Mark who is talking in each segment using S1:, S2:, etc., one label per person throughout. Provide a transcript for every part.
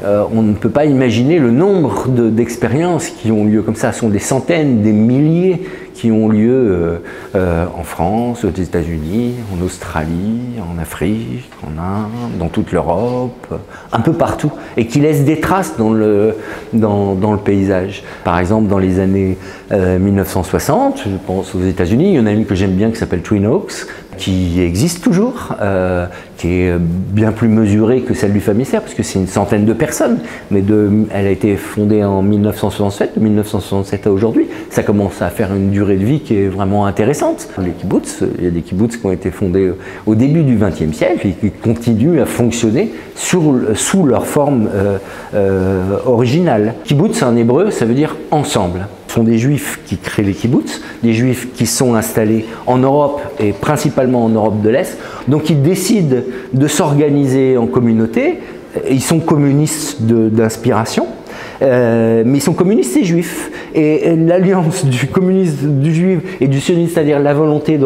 S1: on ne peut pas imaginer le nombre d'expériences qui ont lieu comme ça. Ce sont des centaines, des milliers qui ont lieu en France, aux États-Unis, en Australie, en Afrique, en Inde, dans toute l'Europe, un peu partout, et qui laissent des traces dans le paysage. Par exemple, dans les années 1960, je pense aux États-Unis, il y en a une que j'aime bien qui s'appelle Twin Oaks, qui existe toujours, qui est bien plus mesurée que celle du Famicère, parce que c'est une centaine de personnes, mais elle a été fondée en 1967, de 1967 à aujourd'hui. Ça commence à faire une durée de vie qui est vraiment intéressante. Les kibbutz, il y a des kibbutz qui ont été fondés au début du XXe siècle et qui continuent à fonctionner sous leur forme originale. Kibbutz en hébreu, ça veut dire ensemble. Ce sont des juifs qui créent les kibbutz, des juifs qui sont installés en Europe et principalement en Europe de l'Est, donc ils décident de s'organiser en communauté. Ils sont communistes d'inspiration, mais ils sont communistes et juifs. Et l'alliance du communisme, du juif et du sioniste, c'est-à-dire la volonté de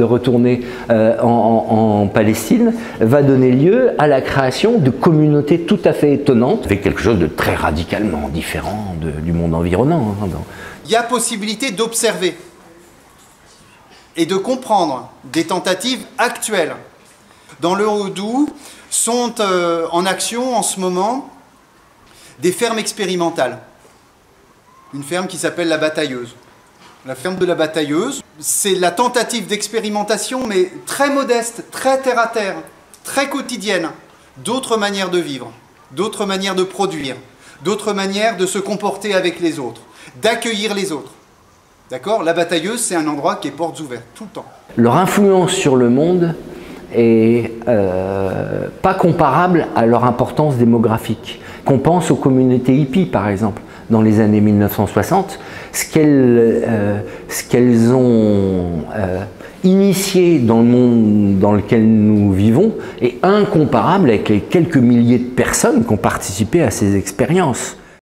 S1: retourner en Palestine, va donner lieu à la création de communautés tout à fait étonnantes, avec quelque chose de très radicalement différent du monde environnant.
S2: Il y a possibilité d'observer et de comprendre des tentatives actuelles. Dans le Haut-Doubs sont en action en ce moment des fermes expérimentales. Une ferme qui s'appelle La Batailleuse. La ferme de La Batailleuse, c'est la tentative d'expérimentation, mais très modeste, très terre-à-terre, très quotidienne, d'autres manières de vivre, d'autres manières de produire, d'autres manières de se comporter avec les autres, d'accueillir les autres. D'accord ? La Batailleuse, c'est un endroit qui est portes ouvertes, tout le temps.
S1: Leur influence sur le monde est pas comparable à leur importance démographique. Qu'on pense aux communautés hippies, par exemple, dans les années 1960, ce qu'elles ont initié dans le monde dans lequel nous vivons est incomparable avec les quelques milliers de personnes qui ont participé à ces expériences.